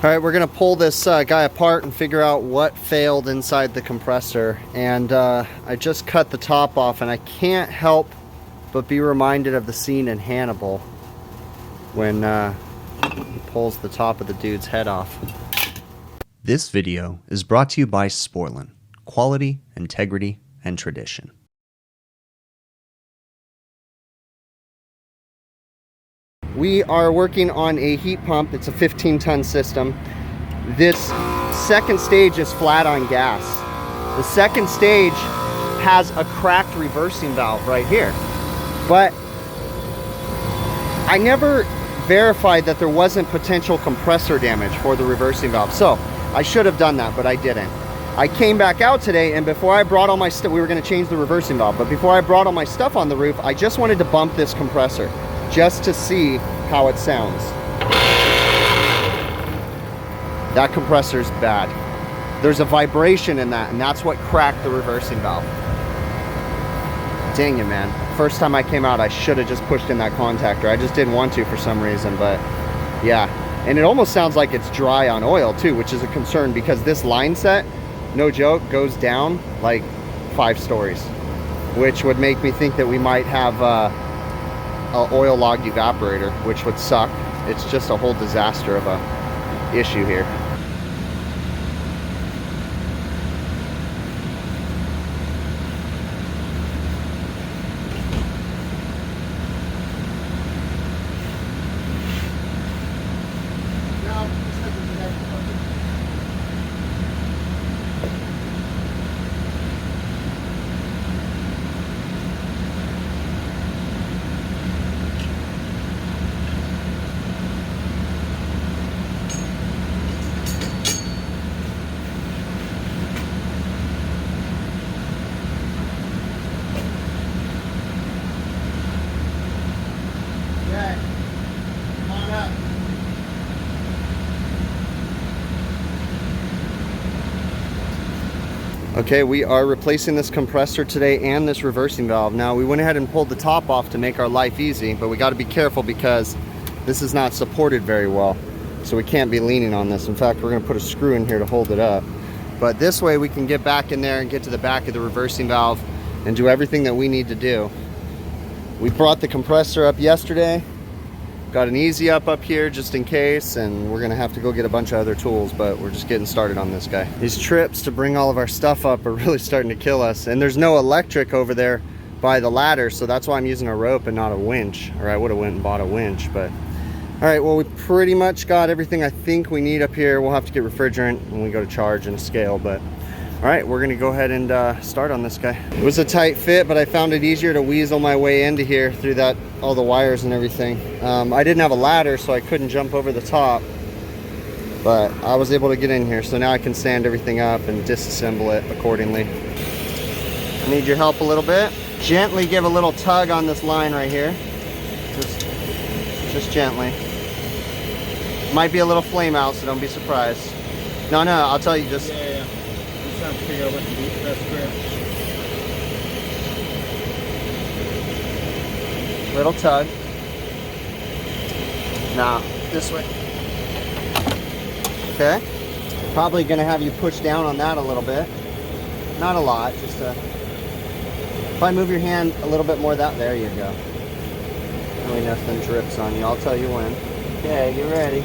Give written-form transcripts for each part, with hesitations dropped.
All right, we're gonna pull this guy apart and figure out what failed inside the compressor. And I just cut the top off, and I can't help but be reminded of the scene in Hannibal when he pulls the top of the dude's head off. This video is brought to you by Sporlan. Quality, integrity, and tradition. We are working on a heat pump. It's a 15-ton system. This second stage is flat on gas. The second stage has a cracked reversing valve right here. But I never verified that there wasn't potential compressor damage for the reversing valve. So I should have done that, but I didn't. I came back out today, and before I brought all my stuff, we were going to change the reversing valve, but before I brought all my stuff on the roof, I just wanted to bump this compressor just to see how it sounds. That compressor's bad. There's a vibration in that, and that's what cracked the reversing valve. Dang it, man. First time I came out, I should have just pushed in that contactor. I just didn't want to for some reason, but yeah. And it almost sounds like it's dry on oil too, which is a concern because this line set, no joke, goes down like 5 stories, which would make me think that we might have an oil logged evaporator, which would suck. It's just a whole disaster of a issue here. Okay, we are replacing this compressor today and this reversing valve. Now, we went ahead and pulled the top off to make our life easy, but we got to be careful because this is not supported very well. So we can't be leaning on this. In fact, we're going to put a screw in here to hold it up. But this way we can get back in there and get to the back of the reversing valve and do everything that we need to do. We brought the compressor up yesterday. Got an easy up here just in case, and we're gonna have to go get a bunch of other tools, but we're just getting started on this guy. These trips to bring all of our stuff up are really starting to kill us, and there's no electric over there by the ladder, so that's why I'm using a rope and not a winch, or I would have went and bought a winch. But all right, well, we pretty much got everything I think we need up here. We'll have to get refrigerant when we go to charge and a scale, but all right, we're gonna go ahead and start on this guy. It was a tight fit, but I found it easier to weasel my way into here through all the wires and everything. I didn't have a ladder, so I couldn't jump over the top, but I was able to get in here. So now I can stand everything up and disassemble it accordingly. I need your help a little bit. Gently give a little tug on this line right here. Just gently. Might be a little flame out, so don't be surprised. No, I'll tell you just. Yeah. Trying to figure out what to do best grip. Little tug. Now, this way. Okay. Probably gonna have you push down on that a little bit. Not a lot, just if I move your hand a little bit more, there you go. Really nothing drips on you, I'll tell you when. Okay, get ready.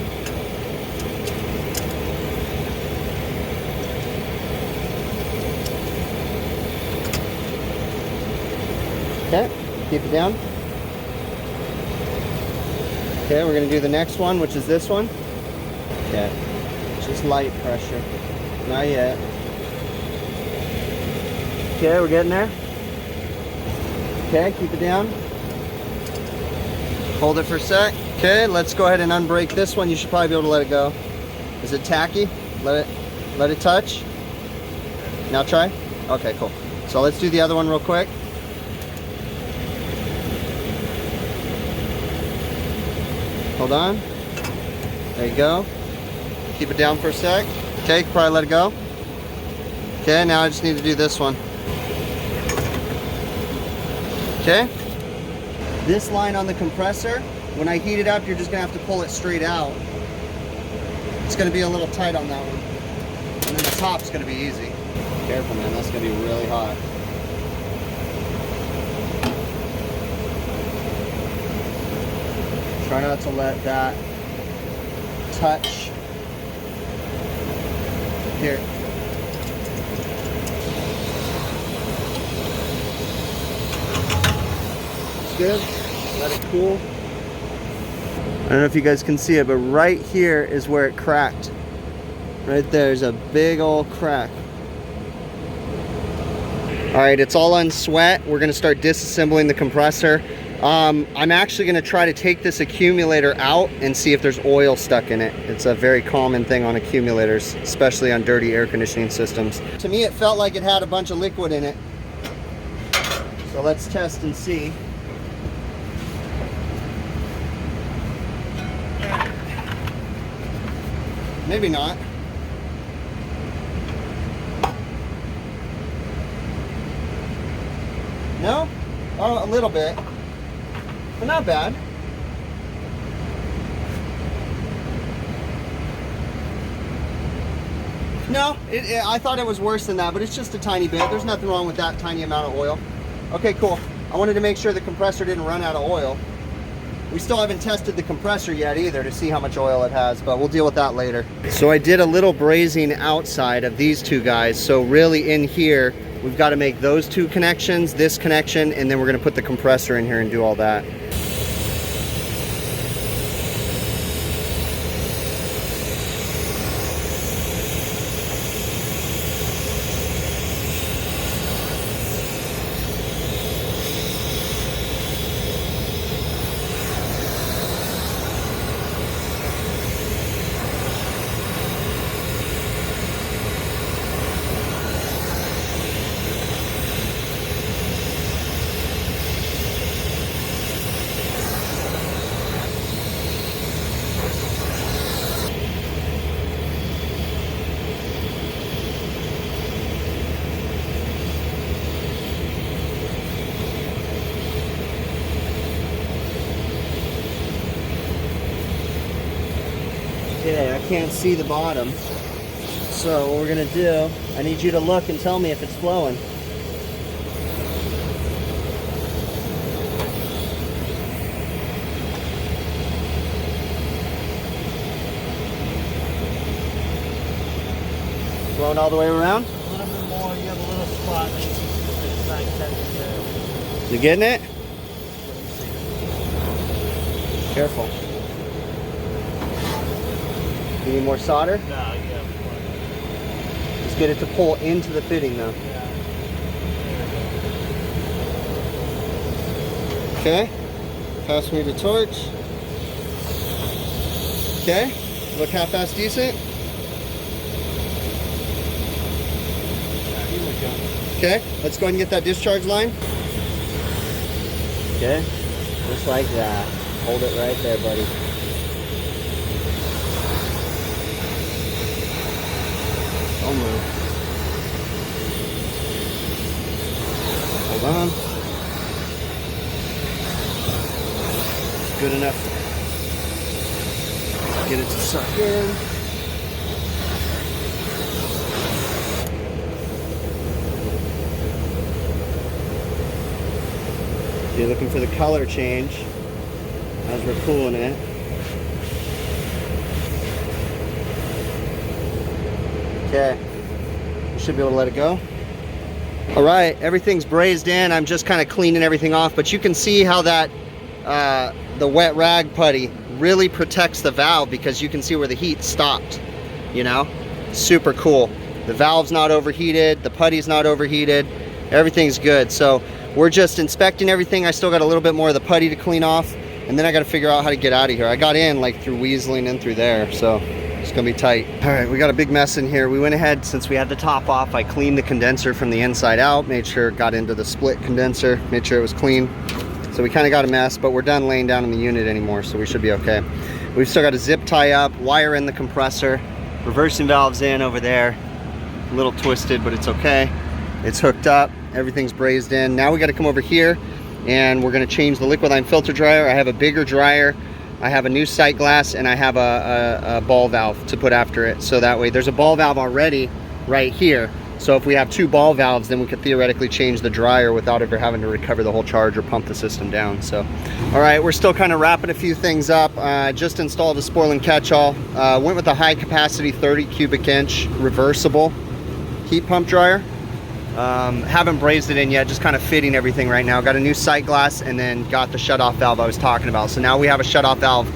Okay, keep it down. Okay, we're gonna do the next one, which is this one. Okay, just light pressure, not yet. Okay, we're getting there. Okay, keep it down. Hold it for a sec. Okay, let's go ahead and unbrake this one. You should probably be able to let it go. Is it tacky? Let it touch. Now try. Okay, cool. So let's do the other one real quick. Hold on. There you go. Keep it down for a sec. Okay, probably let it go. Okay, now I just need to do this one. Okay. This line on the compressor, when I heat it up, you're just gonna have to pull it straight out. It's going to be a little tight on that one. And then the top's going to be easy. Careful, man. That's going to be really hot. Try not to let that touch. Here. It's good. Let it cool. I don't know if you guys can see it, but right here is where it cracked. Right there's a big old crack. All right, it's all unsweat. We're gonna start disassembling the compressor. I'm actually gonna try to take this accumulator out and see if there's oil stuck in it. It's a very common thing on accumulators, especially on dirty air conditioning systems. To me, it felt like it had a bunch of liquid in it. So let's test and see. Maybe not. No? Oh, a little bit. But not bad. No, I thought it was worse than that, but it's just a tiny bit. There's nothing wrong with that tiny amount of oil. Okay, cool. I wanted to make sure the compressor didn't run out of oil. We still haven't tested the compressor yet either to see how much oil it has, but we'll deal with that later. So I did a little brazing outside of these two guys. So really in here, we've got to make those two connections, this connection, and then we're going to put the compressor in here and do all that. Okay, I can't see the bottom. So what we're gonna do, I need you to look and tell me if it's flowing. Flowing all the way around? A little bit more, you have a little spot. It's like touching there. You getting it? Careful. You need more solder? No, yeah. Just get it to pull into the fitting though. Yeah. Okay. Pass me the torch. Okay. Look half-ass decent. Okay. Let's go ahead and get that discharge line. Okay. Just like that. Hold it right there, buddy. Don't move. Hold on. Good enough. Get it to suck in. You're looking for the color change as we're cooling it. Okay, you should be able to let it go. All right, everything's brazed in. I'm just kind of cleaning everything off, but you can see how that the wet rag putty really protects the valve because you can see where the heat stopped, you know? Super cool. The valve's not overheated, the putty's not overheated, everything's good. So we're just inspecting everything. I still got a little bit more of the putty to clean off, and then I got to figure out how to get out of here. I got in like through weaseling in through there, so it's gonna be tight. All right, we got a big mess in here. We went ahead, since we had the top off, I cleaned the condenser from the inside out, made sure it got into the split condenser, made sure it was clean. So we kind of got a mess, but we're done laying down in the unit anymore, so we should be okay. We've still got a zip tie up, wire in the compressor, reversing valves in over there. A little twisted, but it's okay. It's hooked up, everything's brazed in. Now we got to come over here and we're going to change the liquid line filter dryer. I have a bigger dryer I have a new sight glass, and I have a ball valve to put after it. So that way, there's a ball valve already right here. So if we have 2 ball valves, then we could theoretically change the dryer without ever having to recover the whole charge or pump the system down. So, all right, we're still kind of wrapping a few things up. Just installed a Sporlan catch-all. Went with a high capacity 30 cubic inch reversible heat pump dryer. Haven't brazed it in yet, just kind of fitting everything right now. Got a new sight glass, and then got the shutoff valve I was talking about. So now we have a shutoff valve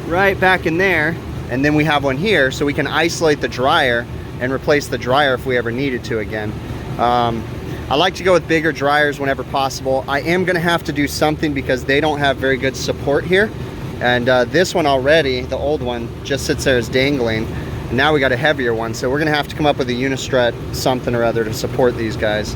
right back in there, and then we have one here, so we can isolate the dryer and replace the dryer if we ever needed to again. I like to go with bigger dryers whenever possible. I am gonna have to do something because they don't have very good support here. And this one already, the old one, just sits there as dangling. And now we got a heavier one, so we're gonna have to come up with a unistrut something or other to support these guys.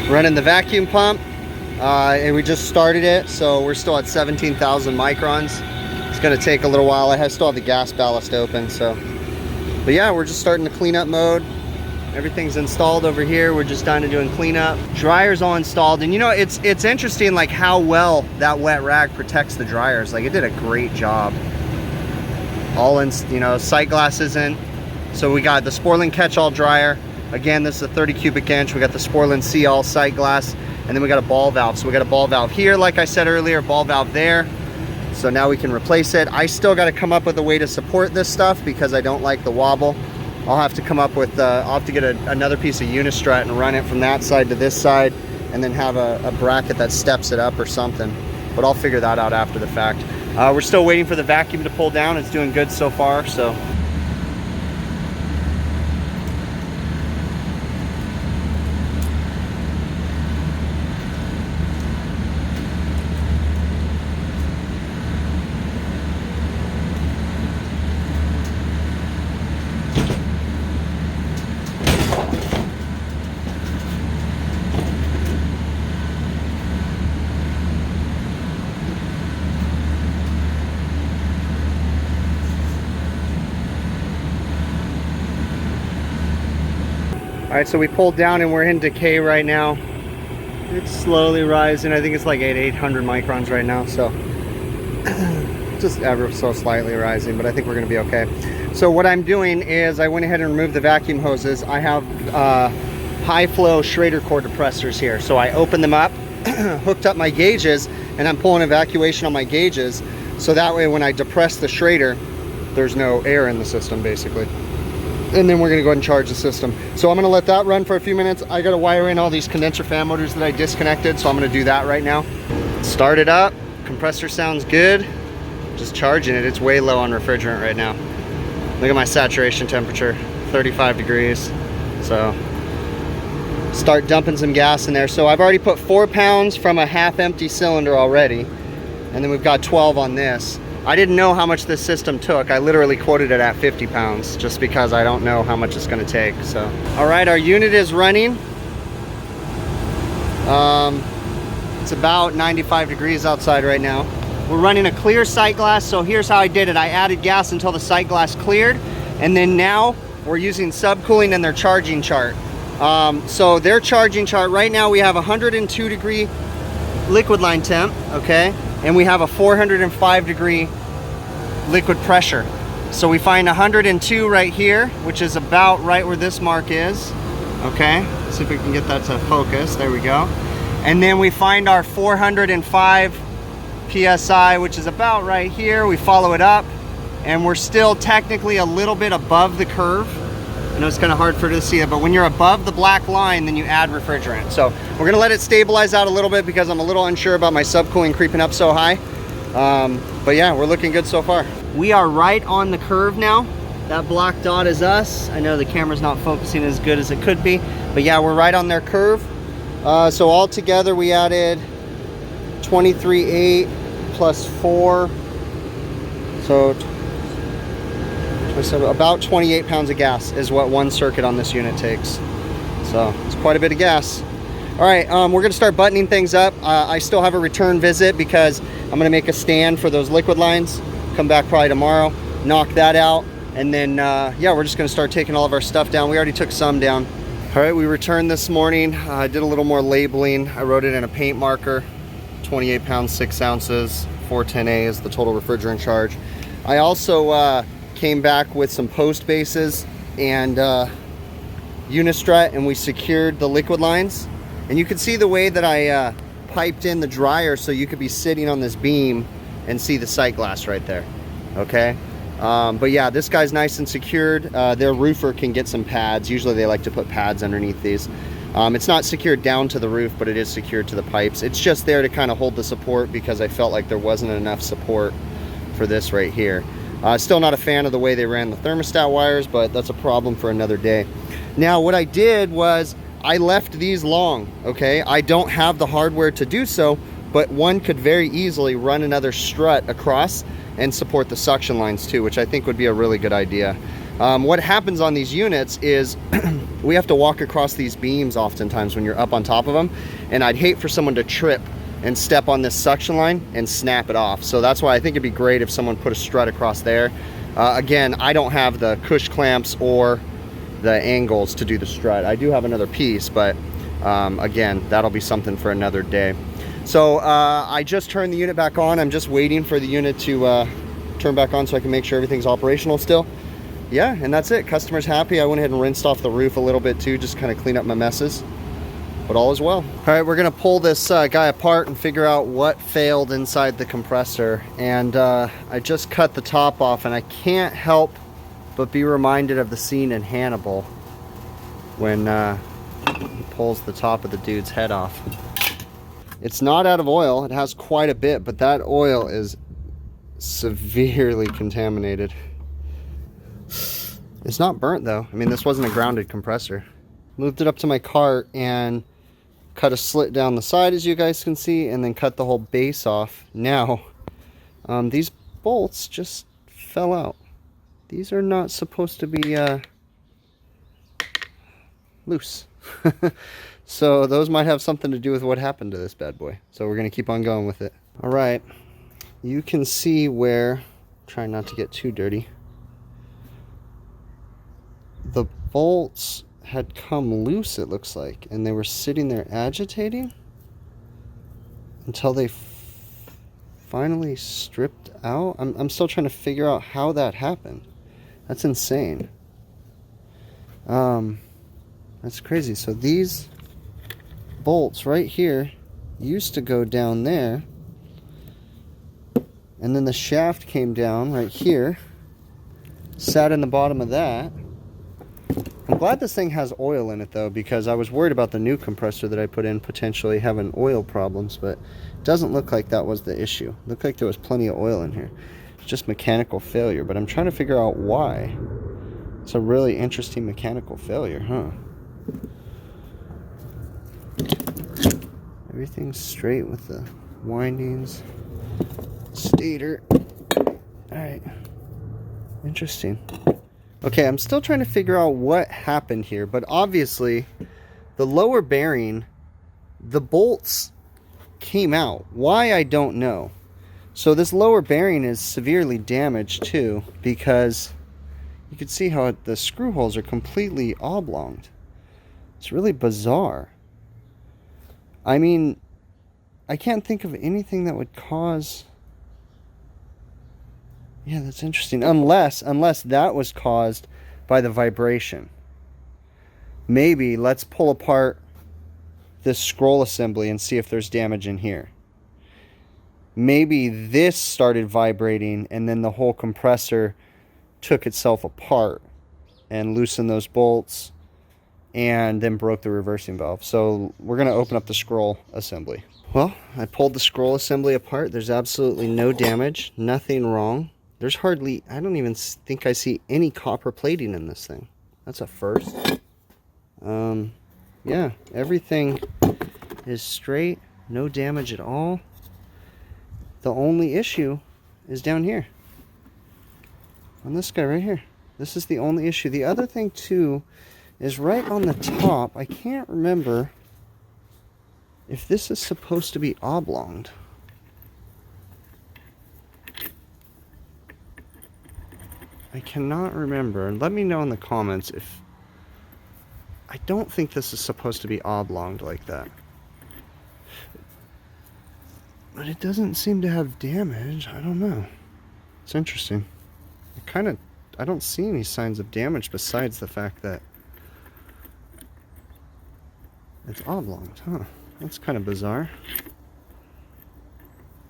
running the vacuum pump, and we just started it, so we're still at 17,000 microns. It's gonna take a little while. I still have the gas ballast open, so. But yeah, we're just starting the cleanup mode. Everything's installed over here. We're just down to doing cleanup. Dryer's all installed, and you know, it's interesting like how well that wet rag protects the dryers. Like, it did a great job. All in, you know, sight glasses in. So we got the Sporlan catch-all dryer. Again, this is a 30 cubic inch. We got the Sporlan see-all sight glass, and then we got a ball valve. So we got a ball valve here, like I said earlier, ball valve there. So now we can replace it. I still got to come up with a way to support this stuff because I don't like the wobble. I'll have to come up with, I'll have to get another piece of unistrut and run it from that side to this side, and then have a bracket that steps it up or something. But I'll figure that out after the fact. We're still waiting for the vacuum to pull down. It's doing good so far, so. All right, so we pulled down and we're in decay right now. It's slowly rising. I think it's like 800 microns right now, so just ever so slightly rising, but I think we're gonna be okay. So what I'm doing is I went ahead and removed the vacuum hoses. I have high flow Schrader core depressors here. So I opened them up, hooked up my gauges, and I'm pulling evacuation on my gauges. So that way when I depress the Schrader, there's no air in the system basically. And then we're gonna go ahead and charge the system. So I'm gonna let that run for a few minutes. I gotta wire in all these condenser fan motors that I disconnected, so I'm gonna do that right now. Start it up, compressor sounds good. Just charging it, it's way low on refrigerant right now. Look at my saturation temperature, 35 degrees. So start dumping some gas in there. So I've already put 4 pounds from a half empty cylinder already, and then we've got 12 on this. I didn't know how much this system took. I literally quoted it at 50 pounds just because I don't know how much it's gonna take, so. All right, our unit is running. It's about 95 degrees outside right now. We're running a clear sight glass, so here's how I did it. I added gas until the sight glass cleared, and then now we're using subcooling and their charging chart. So their charging chart, right now we have 102 degree liquid line temp, okay? And we have a 405 degree liquid pressure. So we find 102 right here, which is about right where this mark is. Okay, see if we can get that to focus. There we go. And then we find our 405 PSI, which is about right here. We follow it up, and we're still technically a little bit above the curve. I know it's kind of hard for you to see it, but when you're above the black line, then you add refrigerant. So we're gonna let it stabilize out a little bit because I'm a little unsure about my subcooling creeping up so high. But yeah, we're looking good so far. We are right on the curve now. That black dot is us. I know the camera's not focusing as good as it could be, but yeah, we're right on their curve. So all together we added 23.8 plus 4. So about 28 pounds of gas is what one circuit on this unit takes. So it's quite a bit of gas. All right, we're gonna start buttoning things up. I still have a return visit because I'm gonna make a stand for those liquid lines. Come back probably tomorrow, knock that out, and then yeah, we're just gonna start taking all of our stuff down. We already took some down. All right, we returned this morning. I did a little more labeling. I wrote it in a paint marker. 28 pounds, 6 ounces, 410A is the total refrigerant charge. I also came back with some post bases and unistrut, and we secured the liquid lines. And you can see the way that I piped in the dryer so you could be sitting on this beam and see the sight glass right there, okay? But yeah, this guy's nice and secured. Their roofer can get some pads. Usually they like to put pads underneath these. It's not secured down to the roof, but it is secured to the pipes. It's just there to kind of hold the support because I felt like there wasn't enough support for this right here. Still not a fan of the way they ran the thermostat wires, but that's a problem for another day. Now, what I did was I left these long, okay? I don't have the hardware to do so, but one could very easily run another strut across and support the suction lines too, which I think would be a really good idea. What happens on these units is we have to walk across these beams oftentimes when you're up on top of them, and I'd hate for someone to trip and step on this suction line and snap it off. So that's why I think it'd be great if someone put a strut across there. Again, I don't have the cush clamps or the angles to do the strut. I do have another piece, but again, that'll be something for another day. So I just turned the unit back on. I'm just waiting for the unit to turn back on so I can make sure everything's operational still. Yeah, and that's it. Customer's happy. I went ahead and rinsed off the roof a little bit too, just kind of clean up my messes. But all is well. All right, we're gonna pull this guy apart and figure out what failed inside the compressor. And I just cut the top off, and I can't help but be reminded of the scene in Hannibal when he pulls the top of the dude's head off. It's not out of oil. It has quite a bit, but that oil is severely contaminated. It's not burnt though. I mean, this wasn't a grounded compressor. Moved it up to my cart and cut a slit down the side, as you guys can see, and then cut the whole base off. Now, these bolts just fell out. These are not supposed to be loose. So those might have something to do with what happened to this bad boy. So we're gonna keep on going with it. All right, you can see where, trying not to get too dirty, the bolts had come loose, it looks like, and they were sitting there agitating until they finally stripped out. I'm still trying to figure out how that happened. That's insane. That's crazy. So these bolts right here used to go down there, and then the shaft came down right here, sat in the bottom of that. I'm glad this thing has oil in it though, because I was worried about the new compressor that I put in potentially having oil problems, but it doesn't look like that was the issue. It looked like there was plenty of oil in here. It's just mechanical failure, but I'm trying to figure out why. It's a really interesting mechanical failure, huh? Everything's straight with the windings, stator. Alright, interesting. Okay, I'm still trying to figure out what happened here, but obviously the lower bearing, the bolts came out. Why, I don't know. So this lower bearing is severely damaged too, because you can see how the screw holes are completely oblonged. It's really bizarre. I mean, I can't think of anything that would cause... Yeah, that's interesting. Unless that was caused by the vibration. Maybe let's pull apart this scroll assembly and see if there's damage in here. Maybe this started vibrating and then the whole compressor took itself apart and loosened those bolts and then broke the reversing valve. So we're going to open up the scroll assembly. Well, I pulled the scroll assembly apart. There's absolutely no damage, nothing wrong. There's hardly, I don't even think I see any copper plating in this thing. That's a first. Yeah, everything is straight, no damage at all. The only issue is down here. On this guy right here. This is the only issue. The other thing too is right on the top. I can't remember if this is supposed to be oblonged. I cannot remember. Let me know in the comments if... I don't think this is supposed to be oblonged like that. But it doesn't seem to have damage. I don't know. It's interesting. I don't see any signs of damage besides the fact that it's oblonged, huh? That's kind of bizarre.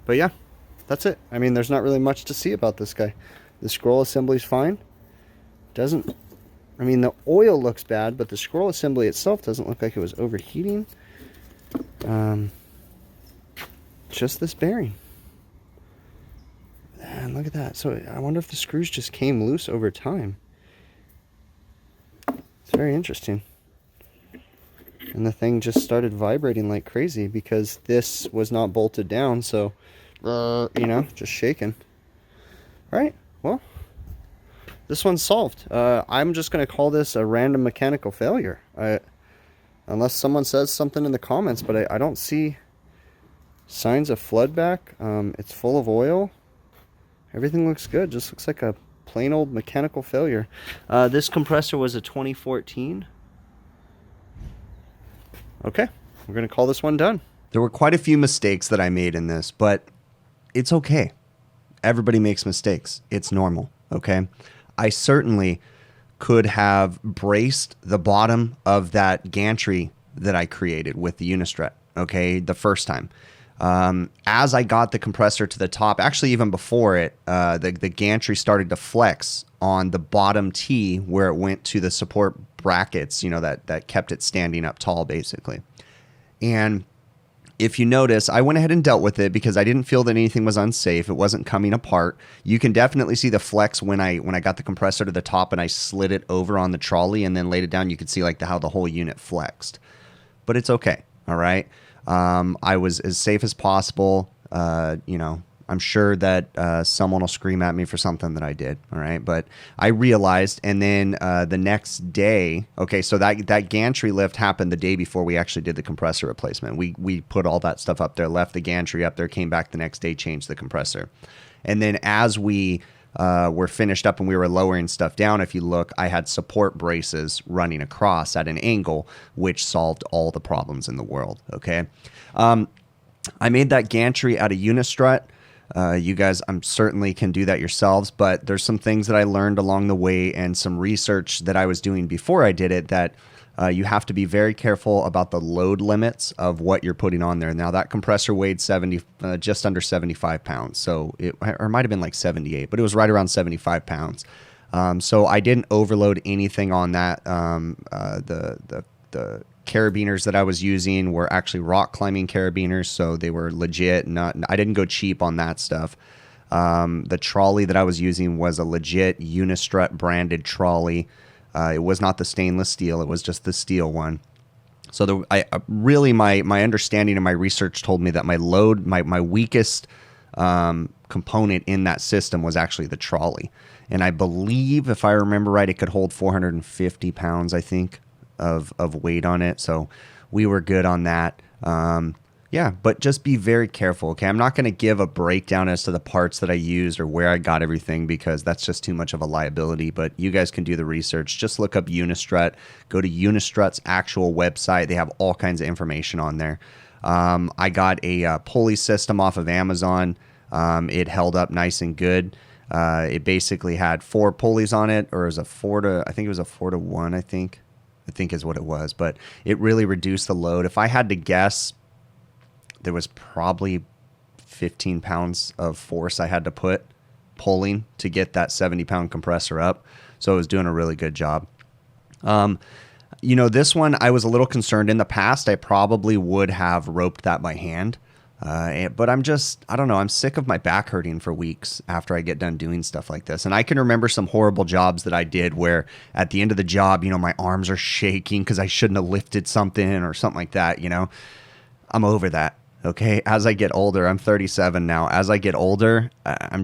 But yeah, that's it. I mean, there's not really much to see about this guy. The scroll assembly's fine. Doesn't... I mean, the oil looks bad, but the scroll assembly itself doesn't look like it was overheating. Just this bearing. And look at that. So I wonder if the screws just came loose over time. It's very interesting. And the thing just started vibrating like crazy because this was not bolted down. So, you know, just shaking. All right. Well, this one's solved. I'm just going to call this a random mechanical failure. Unless someone says something in the comments, but I don't see signs of flood back. It's full of oil. Everything looks good. Just looks like a plain old mechanical failure. This compressor was a 2014. Okay, we're going to call this one done. There were quite a few mistakes that I made in this, but it's okay. Everybody makes mistakes. It's normal, okay? I certainly could have braced the bottom of that gantry that I created with the Unistrut, okay, the first time. As I got the compressor to the top, actually even before it, the gantry started to flex on the bottom T where it went to the support brackets, you know, that kept it standing up tall, basically. And if you notice, I went ahead and dealt with it because I didn't feel that anything was unsafe. It wasn't coming apart. You can definitely see the flex when I got the compressor to the top and I slid it over on the trolley and then laid it down. You could see like how the whole unit flexed. But it's okay, all right? I was as safe as possible. You know, I'm sure that someone will scream at me for something that I did, all right? But I realized, and then the next day, okay, so that gantry lift happened the day before we actually did the compressor replacement. We put all that stuff up there, left the gantry up there, came back the next day, changed the compressor. And then as we were finished up and we were lowering stuff down, if you look, I had support braces running across at an angle, which solved all the problems in the world, okay? I made that gantry out of Unistrut. You guys, I'm certainly can do that yourselves, but there's some things that I learned along the way and some research that I was doing before I did it that you have to be very careful about the load limits of what you're putting on there. Now that compressor weighed just under 75 pounds. So it might have been like 78, but it was right around 75 pounds. So I didn't overload anything on that. The carabiners that I was using were actually rock climbing carabiners, so they were legit. I didn't go cheap on that stuff. The trolley that I was using was a legit Unistrut branded trolley. It was not the stainless steel; it was just the steel one. So really my understanding and my research told me that my load, my weakest component in that system was actually the trolley, and I believe, if I remember right, it could hold 450 pounds, I think, of weight on it. So we were good on that. Yeah, but just be very careful, okay? I'm not going to give a breakdown as to the parts that I used or where I got everything because that's just too much of a liability, but you guys can do the research. Just look up Unistrut. Go to Unistrut's actual website. They have all kinds of information on there. I got a pulley system off of Amazon. It held up nice and good. It basically had 4 pulleys on it, or it was I think it was a 4-to-1, I think is what it was, but it really reduced the load. If I had to guess, there was probably 15 pounds of force I had to put pulling to get that 70-pound compressor up. So it was doing a really good job. You know, this one, I was a little concerned. In the past, I probably would have roped that by hand. But I don't know, I'm sick of my back hurting for weeks after I get done doing stuff like this. And I can remember some horrible jobs that I did where at the end of the job, you know, my arms are shaking because I shouldn't have lifted something or something like that, you know. I'm over that. Okay, as I get older, I'm 37 now. As I get older, I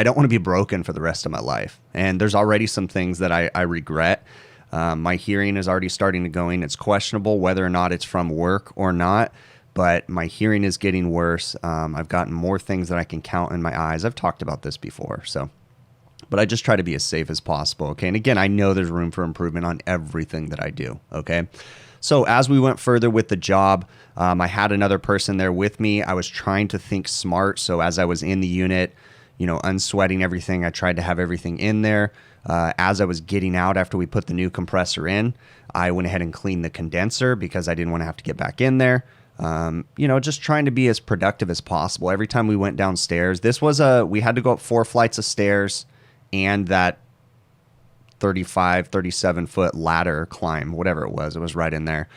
don't want to be broken for the rest of my life. And there's already some things that I regret. My hearing is already starting to go in. It's questionable whether or not it's from work or not, but my hearing is getting worse. I've gotten more things that I can count in my eyes. I've talked about this before, but I just try to be as safe as possible. Okay, and again, I know there's room for improvement on everything that I do. Okay. So as we went further with the job, I had another person there with me. I was trying to think smart. So as I was in the unit, you know, unsweating everything, I tried to have everything in there. As I was getting out after we put the new compressor in, I went ahead and cleaned the condenser because I didn't want to have to get back in there. You know, just trying to be as productive as possible. Every time we went downstairs, we had to go up 4 flights of stairs and that 37 foot ladder climb, whatever it was right in there.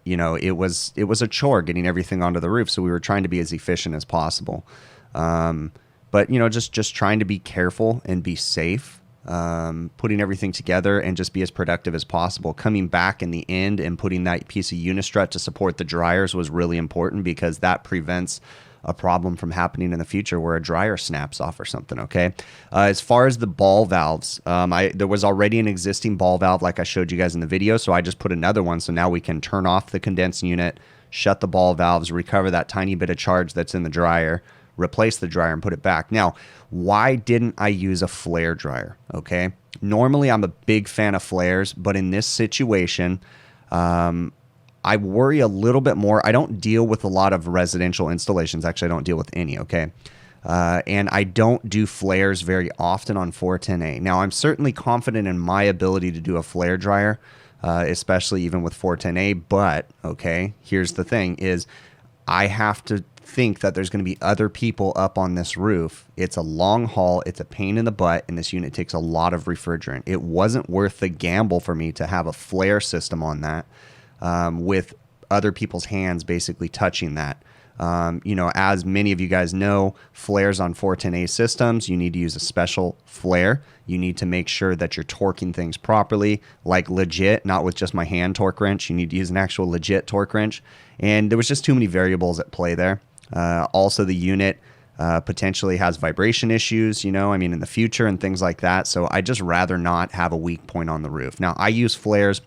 You know, it was a chore getting everything onto the roof. So we were trying to be as efficient as possible. But you know, just trying to be careful and be safe, putting everything together and just be as productive as possible. Coming back in the end and putting that piece of Unistrut to support the dryers was really important because that prevents a problem from happening in the future where a dryer snaps off or something, okay? As far as the ball valves, there was already an existing ball valve like I showed you guys in the video, so I just put another one so now we can turn off the condensing unit, shut the ball valves, recover that tiny bit of charge that's in the dryer, replace the dryer and put it back. Now, why didn't I use a flare dryer, okay? Normally, I'm a big fan of flares, but in this situation, I worry a little bit more. I don't deal with a lot of residential installations. Actually, I don't deal with any, okay? And I don't do flares very often on 410A. Now, I'm certainly confident in my ability to do a flare dryer, especially even with 410A, but, okay, here's the thing, is I have to think that there's going to be other people up on this roof. It's a long haul, it's a pain in the butt, and this unit takes a lot of refrigerant. It wasn't worth the gamble for me to have a flare system on that with other people's hands basically touching that. You know, as many of you guys know, flares on 410A systems, you need to use a special flare. You need to make sure that you're torquing things properly, like legit, not with just my hand torque wrench. You need to use an actual legit torque wrench. And there was just too many variables at play there. Also, the unit potentially has vibration issues, you know, I mean, in the future and things like that. So I just rather not have a weak point on the roof. Now, I use flares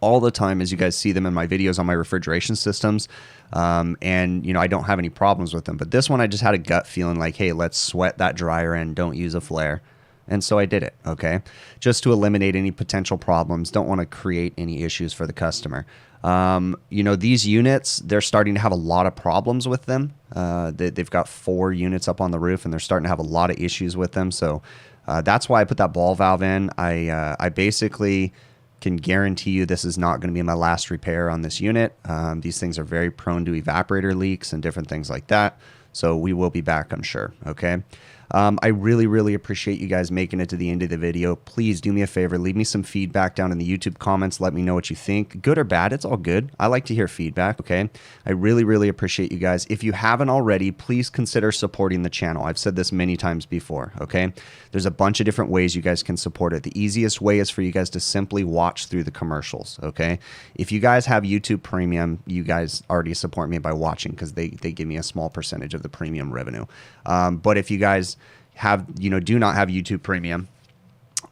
all the time, as you guys see them in my videos on my refrigeration systems. And, you know, I don't have any problems with them. But this one, I just had a gut feeling like, hey, let's sweat that dryer in. Don't use a flare. And so I did it, okay? Just to eliminate any potential problems. Don't want to create any issues for the customer. You know, these units, they're starting to have a lot of problems with them. They've got 4 units up on the roof, and they're starting to have a lot of issues with them. So that's why I put that ball valve in. I basically can guarantee you this is not going to be my last repair on this unit. These things are very prone to evaporator leaks and different things like that. So we will be back, I'm sure, okay? I really, really appreciate you guys making it to the end of the video. Please do me a favor. Leave me some feedback down in the YouTube comments. Let me know what you think. Good or bad, it's all good. I like to hear feedback, okay? I really, really appreciate you guys. If you haven't already, please consider supporting the channel. I've said this many times before, okay? There's a bunch of different ways you guys can support it. The easiest way is for you guys to simply watch through the commercials, okay? If you guys have YouTube Premium, you guys already support me by watching because they give me a small percentage of the premium revenue. But if you guys do not have YouTube Premium,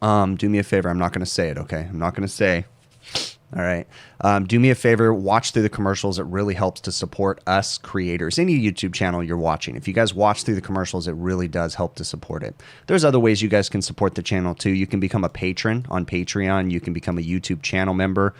do me a favor. I'm not going to say it, okay? I'm not going to say. All right. Do me a favor. Watch through the commercials. It really helps to support us creators. Any YouTube channel you're watching, if you guys watch through the commercials, it really does help to support it. There's other ways you guys can support the channel too. You can become a patron on Patreon. You can become a YouTube channel member.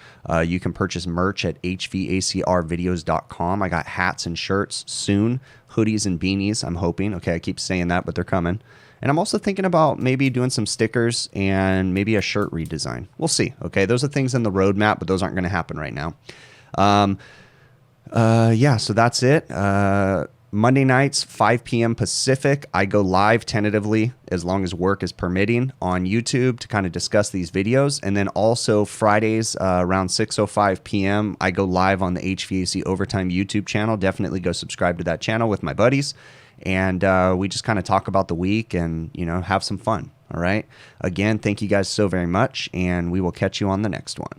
You can purchase merch at HVACRvideos.com. I got hats and shirts soon, hoodies and beanies, I'm hoping. Okay, I keep saying that, but they're coming. And I'm also thinking about maybe doing some stickers and maybe a shirt redesign. We'll see. Okay, those are things in the roadmap, but those aren't going to happen right now. Yeah, so that's it. Monday nights, 5 p.m. Pacific, I go live tentatively, as long as work is permitting, on YouTube to kind of discuss these videos. And then also Fridays around 6:05 p.m., I go live on the HVAC Overtime YouTube channel. Definitely go subscribe to that channel with my buddies. And we just kind of talk about the week and, you know, have some fun. All right. Again, thank you guys so very much, and we will catch you on the next one.